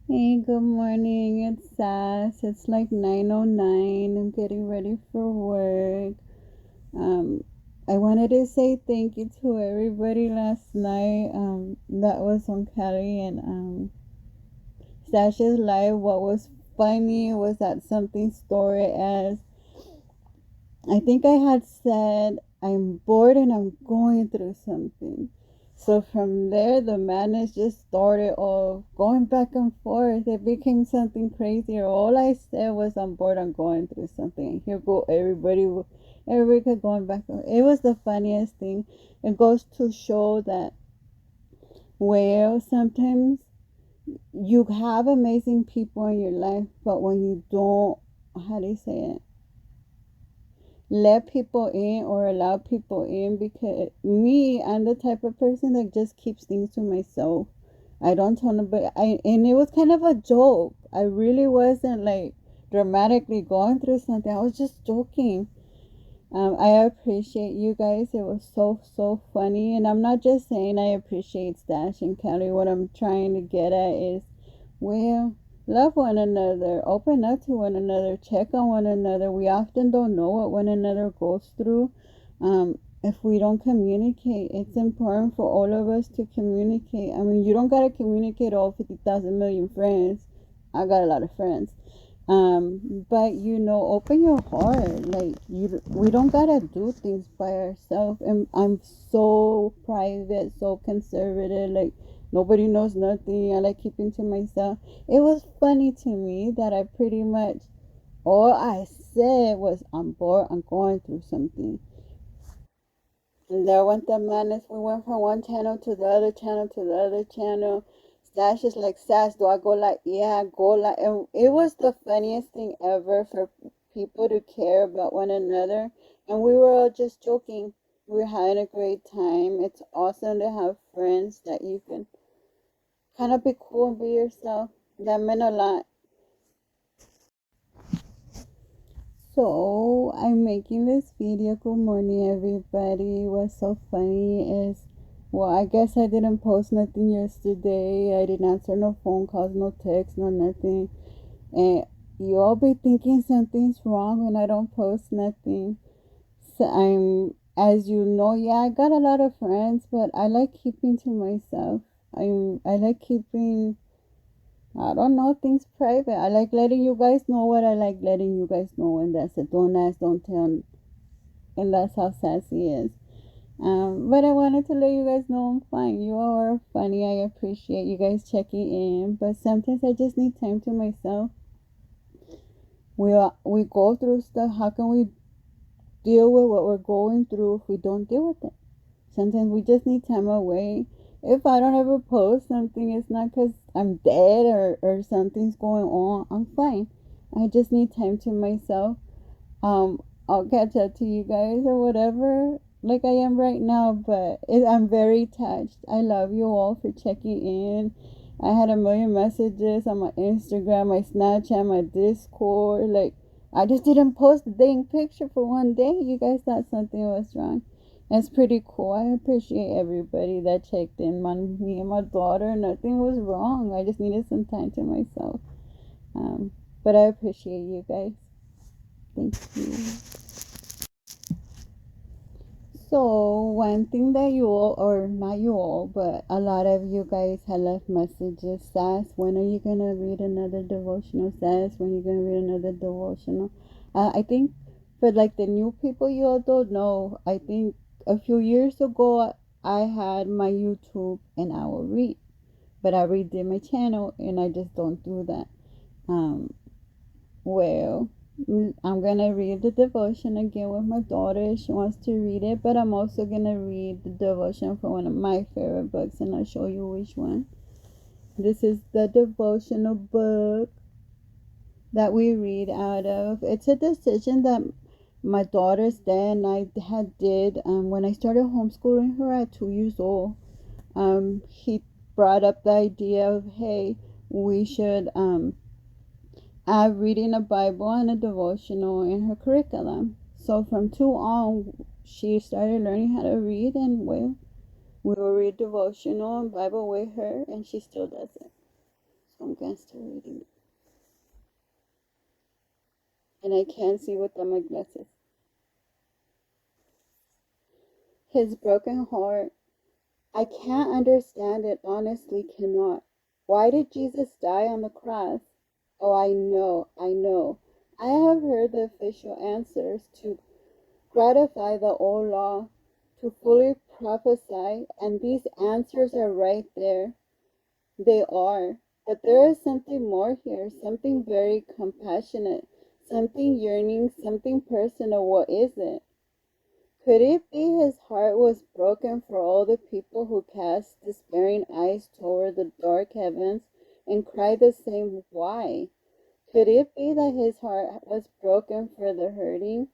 Hey, good morning. It's Sass. It's like 9:09. I'm getting ready for work. Um, I wanted to say thank you to everybody last night. That was on Kelly and Stash's live. What was funny was that something story as I think I had said I'm bored and I'm going through something. So from there, the madness just started of going back and forth. It became something crazier. All I said was I'm bored. I'm going through something. And here go everybody. Everybody kept going back. It was the funniest thing. It goes to show that well, sometimes you have amazing people in your life, but when you don't, how do you say it? Let people in or allow people in, because me, I'm the type of person that just keeps things to myself. I don't tell nobody. And it was kind of a joke. I really wasn't like dramatically going through something. I was just joking. I appreciate you guys. It was so funny, and I'm not just saying I appreciate Stash and Kelly. What I'm trying to get at is, well, love one another, open up to one another, check on one another. We often don't know what one another goes through. If we don't communicate, it's important for all of us to communicate. I mean, you don't gotta communicate all 50,000 million friends. I got a lot of friends. But open your heart. Like we don't gotta do things by ourselves. And I'm so private, so conservative. Like nobody knows nothing. I like keeping to myself. It was funny to me that I pretty much all I said was I'm bored. I'm going through something. And there went the madness. We went from one channel to the other channel to the other channel. Stash is like, Sash, do I go like, yeah, go like. And it was the funniest thing ever for people to care about one another. And we were all just joking. We were having a great time. It's awesome to have friends that you can kind of be cool and be yourself. That meant a lot. So I'm making this video. Good morning, everybody. What's so funny is, well, I guess I didn't post nothing yesterday. I didn't answer no phone calls, no texts, no nothing. And you all be thinking something's wrong when I don't post nothing. So as you know, yeah, I got a lot of friends, but I like keeping to myself. I like keeping, I don't know, things private. I like letting you guys know what I like letting you guys know, and that's it. Don't ask, don't tell, and that's how sassy is. But I wanted to let you guys know I'm fine. You all are funny. I appreciate you guys checking in, but sometimes I just need time to myself. We go through stuff. How can we deal with what we're going through if we don't deal with it? Sometimes we just need time away. If I don't ever post something, it's not because I'm dead or something's going on. I'm fine. I just need time to myself. I'll catch up to you guys or whatever, like I am right now. But I'm very touched. I love you all for checking in. I had a million messages on my Instagram, my Snapchat, my Discord. Like, I just didn't post the dang picture for one day. You guys thought something was wrong. That's pretty cool. I appreciate everybody that checked in on me and my daughter. Nothing was wrong. I just needed some time to myself. Um, but I appreciate you guys. Thank you. So, one thing that you all, or not you all, but a lot of you guys have left messages. Sass, when are you gonna read another devotional? Sass, when are you gonna read another devotional? I think for like the new people, you all don't know. I think a few years ago, I had my YouTube and I will read, but I redid my channel and I just don't do that. Um, well, I'm gonna read the devotion again with my daughter. She wants to read it, but I'm also gonna read the devotion for one of my favorite books, and I'll show you which one. This is the devotional book that we read out of. It's a decision that my daughter's dad and I had did when I started homeschooling her at 2 years old. He brought up the idea of, hey, we should reading a Bible and a devotional in her curriculum. So from 2 on, she started learning how to read, and well, we will read devotional and Bible with her, and she still does it. I'm gonna start reading it. And I can't see without my glasses. His broken heart. I can't understand it, honestly cannot. Why did Jesus die on the cross? Oh, I know, I know. I have heard the official answers to gratify the old law, to fully prophesy, and these answers are right there. They are. But there is something more here, something very compassionate, something yearning, something personal. What is it? Could it be his heart was broken for all the people who cast despairing eyes toward the dark heavens and cried the same why? Could it be that his heart was broken for the hurting?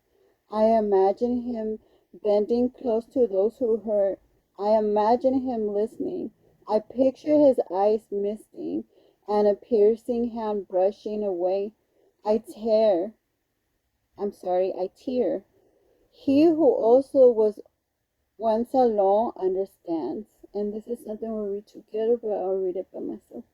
I imagine him bending close to those who hurt. I imagine him listening. I picture his eyes misting and a piercing hand brushing away. I tear. He who also was once alone understands. And this is something we'll read together, but I'll read it by myself.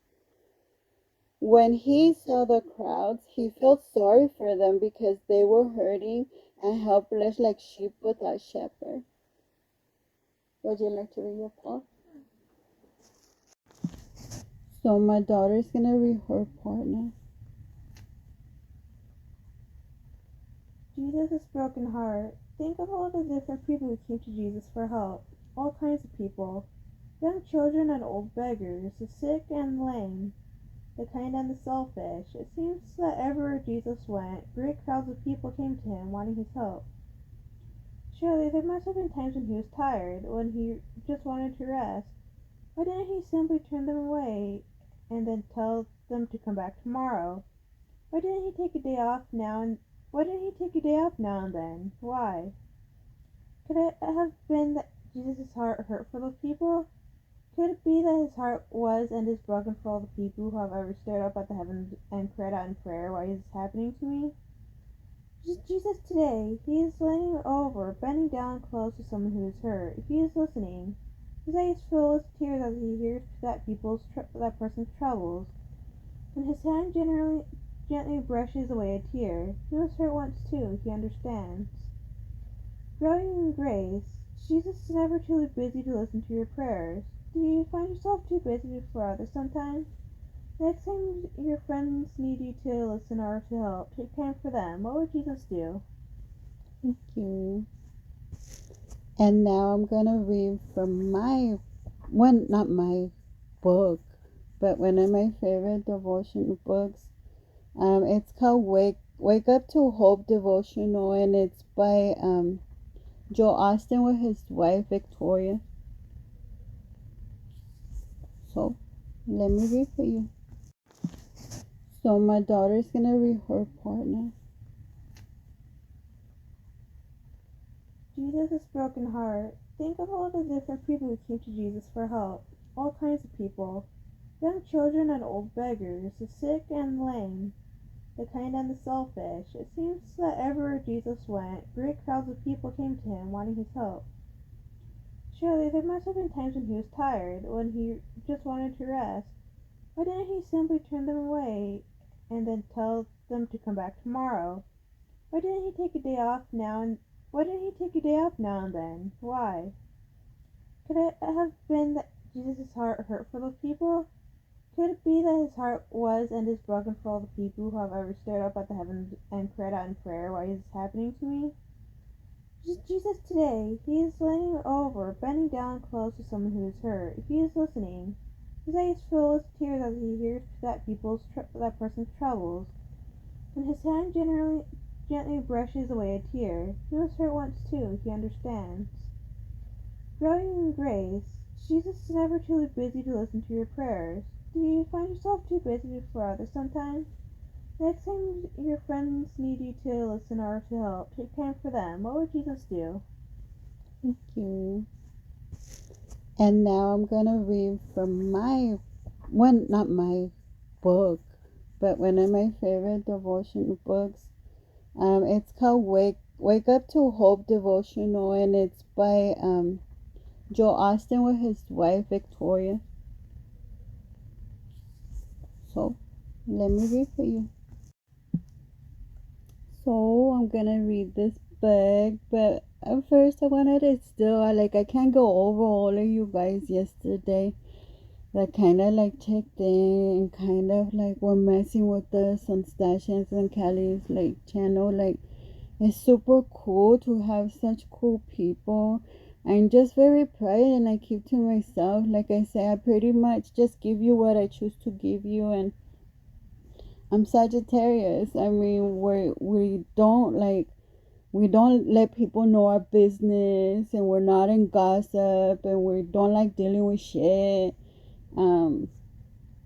When he saw the crowds, he felt sorry for them because they were hurting and helpless like sheep without shepherd. Would you like to read your part? So my daughter's gonna read her part now. Jesus' broken heart. Think of all the different people who came to Jesus for help. All kinds of people. Young children and old beggars, the sick and the lame, the kind and the selfish. It seems that everywhere Jesus went, great crowds of people came to him wanting his help. Surely there must have been times when he was tired, when he just wanted to rest. Why didn't he simply turn them away and then tell them to come back tomorrow? Why didn't he take a day off now and then? Why? Could it have been that Jesus' heart hurt for those people? Could it be that his heart was and is broken for all the people who have ever stared up at the heavens and cried out in prayer, why is this happening to me? Jesus today, he is leaning over, bending down close to someone who is hurt. He is listening. His eyes fill with tears as he hears that person's troubles, and his hand gently brushes away a tear. He was hurt once too, he understands. Growing in grace, Jesus is never too busy to listen to your prayers. Do you find yourself too busy for others sometimes? Next time your friends need you to listen or to help, take time for them. What would Jesus do? Thank you. And now I'm gonna read from not my book, but one of my favorite devotional books. It's called Wake Up to Hope Devotional, and it's by Joel Austin with his wife Victoria. So let me read for you. So my daughter's gonna read her part now. Jesus' broken heart. Think of all the different people who came to Jesus for help. All kinds of people. Young children and old beggars, the sick and the lame, the kind and the selfish. It seems that everywhere Jesus went, great crowds of people came to him wanting his help. Surely there must have been times when he was tired, when he just wanted to rest. Why didn't he simply turn them away and then tell them to come back tomorrow? Why didn't he take a day off now and then? Why? Could it have been that Jesus' heart hurt for those people? Could it be that his heart was and is broken for all the people who have ever stared up at the heavens and cried out in prayer, why is this happening to me? Jesus today, he is leaning over, bending down close to someone who is hurt. He is listening. His eyes fill with tears as he hears that person's troubles, and his hand gently brushes away a tear. He was hurt once too, he understands. Growing in grace, Jesus is never too busy to listen to your prayers. Do you find yourself too busy for others sometimes? Next time your friends need you to listen or to help, take time for them. What would Jesus do? Thank you. And now I'm gonna read from not my book, but one of my favorite devotional books. It's called Wake Up to Hope Devotional, and it's by Joel Austin with his wife Victoria. So let me read for you. So I'm gonna read this book, but at first I wanted it still. I can't go over all of you guys yesterday that kind of like checked in and kind of like were messing with us on Stashes and Kelly's like channel. Like it's super cool to have such cool people. I'm just very proud and I keep to myself. Like I say, I pretty much just give you what I choose to give you, and I'm Sagittarius. I mean, we don't let people know our business, and we're not in gossip, and we don't like dealing with shit. Um,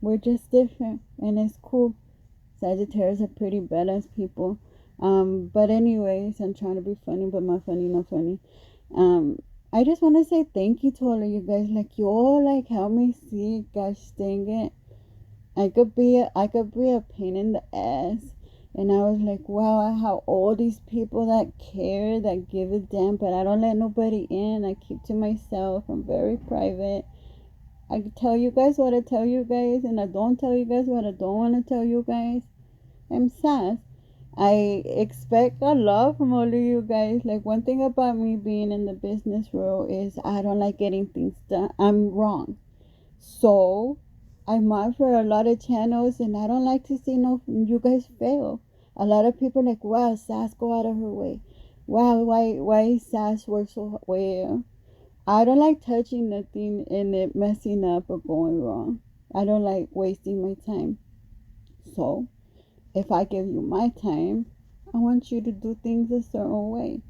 we're just different, and it's cool. Sagittarius are pretty badass people. But anyways, I'm trying to be funny, but my funny not funny. Um, I just want to say thank you to all of you guys. Like you all like help me see. Gosh dang it, I could be a pain in the ass. And I was like, wow, I have all these people that care, that give a damn, but I don't let nobody in. I keep to myself. I'm very private. I tell you guys what I tell you guys, and I don't tell you guys what I don't want to tell you guys. I'm Sass. I expect a lot from all of you guys. Like, one thing about me being in the business world is I don't like getting things done. I'm wrong. So, I'm on for a lot of channels, and I don't like to see no you guys fail. A lot of people are like, wow, Sass go out of her way. Wow, why Sass work so well? I don't like touching nothing and it messing up or going wrong. I don't like wasting my time. So, if I give you my time, I want you to do things a certain way.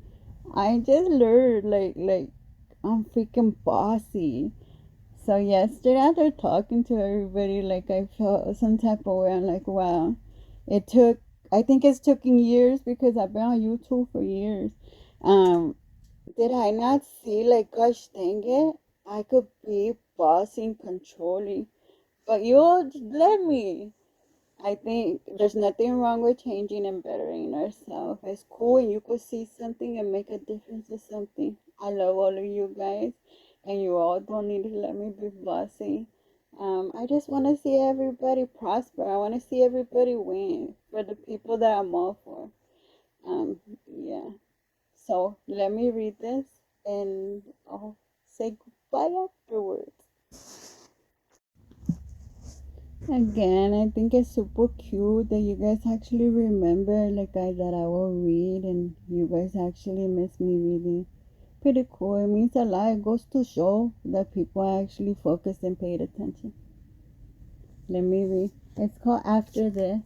I just learned like I'm freaking bossy. So yesterday after talking to everybody, like I felt some type of way. I'm like, wow. It took I think it's taken years because I've been on YouTube for years. Um did I not see like gosh dang it? I could be bossing, controlling. But you let me. I think there's nothing wrong with changing and bettering ourselves. It's cool and you could see something and make a difference with something. I love all of you guys, and you all don't need to let me be bossy. I just want to see everybody prosper. I want to see everybody win for the people that I'm all for. Yeah. So let me read this and I'll say goodbye afterwards. Again, I think it's super cute that you guys actually remember like that I will read and you guys actually miss me reading. Pretty cool. It means a lot. It goes to show that people actually focused and paid attention. Let me read. It's called After This.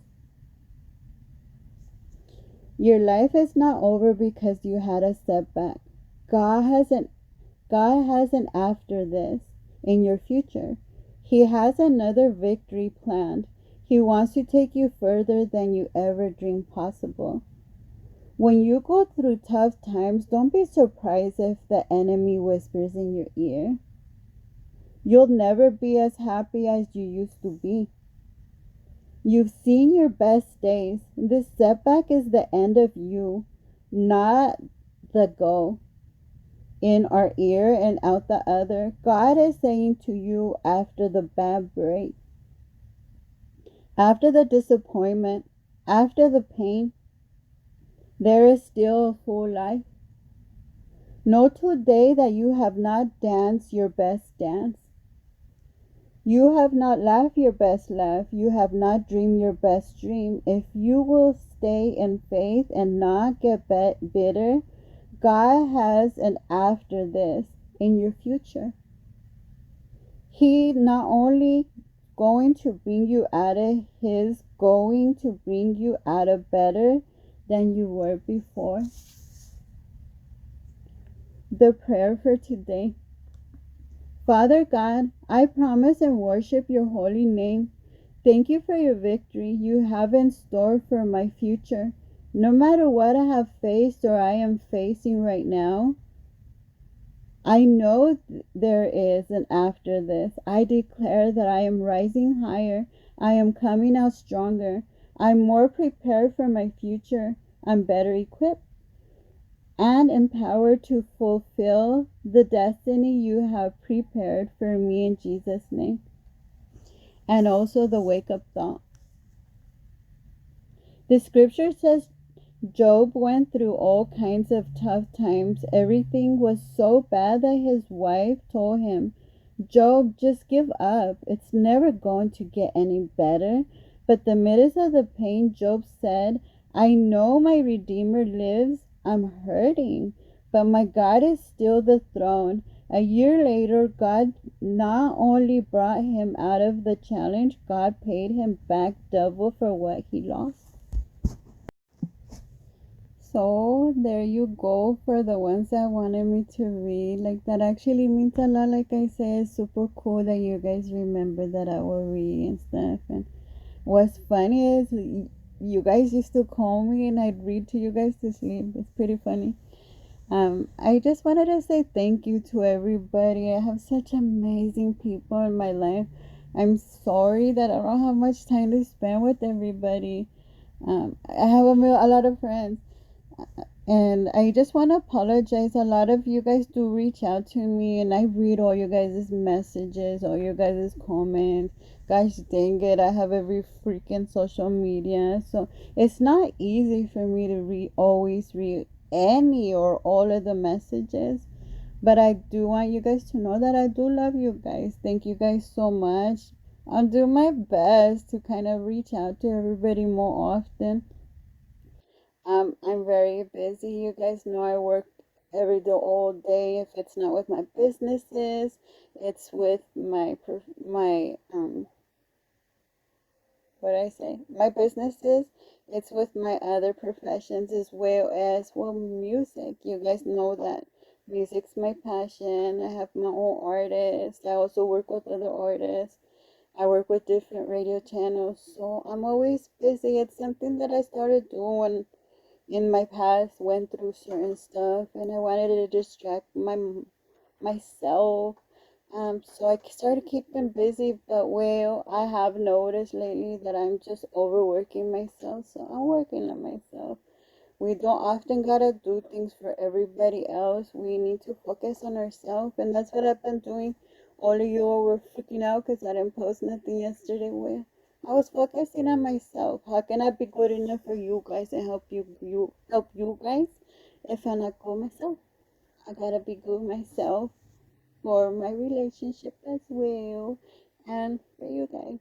Your life is not over because you had a setback. God has an God has an after this in your future. He has another victory planned. He wants to take you further than you ever dreamed possible. When you go through tough times, don't be surprised if the enemy whispers in your ear. You'll never be as happy as you used to be. You've seen your best days. This setback is the end of you, not the go. In our ear and out the other. God is saying to you after the bad break, after the disappointment, after the pain, there is still a full life. Know today that you have not danced your best dance. You have not laughed your best laugh. You have not dreamed your best dream. If you will stay in faith and not get bitter, God has an after this in your future. He not only going to bring you out of his going to bring you out of better than you were before. The prayer for today. Father God, I promise and worship your holy name. Thank you for your victory you have in store for my future. No matter what I have faced or I am facing right now, I know there is an after this. I declare that I am rising higher. I am coming out stronger. I'm more prepared for my future. I'm better equipped and empowered to fulfill the destiny you have prepared for me in Jesus' name. and also the wake up thought. The scripture says Job went through all kinds of tough times. Everything was so bad that his wife told him, Job, just give up. It's never going to get any better. But the midst of the pain, Job said, I know my Redeemer lives. I'm hurting, but my God is still the throne. A year later, God not only brought him out of the challenge, God paid him back double for what he lost. So there you go for the ones that wanted me to read. Like that actually means a lot. Like I say, it's super cool that you guys remember that I will read and stuff. And what's funny is you guys used to call me and I'd read to you guys to sleep. It's pretty funny. I just wanted to say thank you to everybody. I have such amazing people in my life. I'm sorry that I don't have much time to spend with everybody. I have a lot of friends. And I just want to apologize. A lot of you guys do reach out to me, and I read all you guys' messages, all you guys' comments. Gosh dang it, I have every freaking social media. So it's not easy for me to always read any or all of the messages. But I do want you guys to know that I do love you guys. Thank you guys so much. I'll do my best to kind of reach out to everybody more often. I'm very busy. You guys know I work every day, all day. If it's not with my businesses, it's with my what I say, my businesses. It's with my other professions as well, music. You guys know that music's my passion. I have my own artists. I also work with other artists. I work with different radio channels, so I'm always busy. It's something that I started doing when in my past went through certain stuff and I wanted to distract myself. So I started keeping busy, but well, I have noticed lately that I'm just overworking myself, so I'm working on myself. We don't often gotta do things for everybody else. We need to focus on ourselves, and that's what I've been doing. All of you were freaking out because I didn't post nothing yesterday. Well, I was focusing on myself. How can I be good enough for you guys and help you guys if I'm not good myself? I gotta be good myself for my relationship as well and for you guys.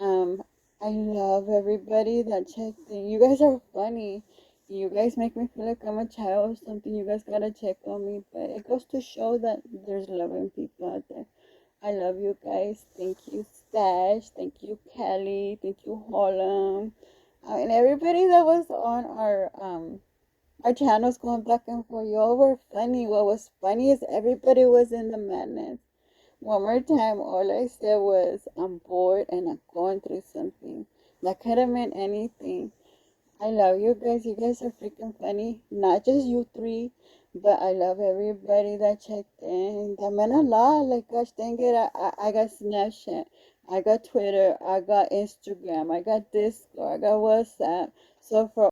Um, I love everybody that checked in. You guys are funny. You guys make me feel like I'm a child or something. You guys gotta check on me. But it goes to show that there's loving people out there. I love you guys. Thank you, Stash. Thank you, Kelly. Thank you, Holland. And everybody that was on our channels going back and forth. Y'all were funny. What was funny is everybody was in the madness. One more time, all I said was, I'm bored and I'm going through something. That could have meant anything. I love you guys. You guys are freaking funny. Not just you three, but I love everybody that checked in. That meant a lot. Like, gosh dang it. I got Snapchat. I got Twitter. I got Instagram. I got Discord. I got WhatsApp. So for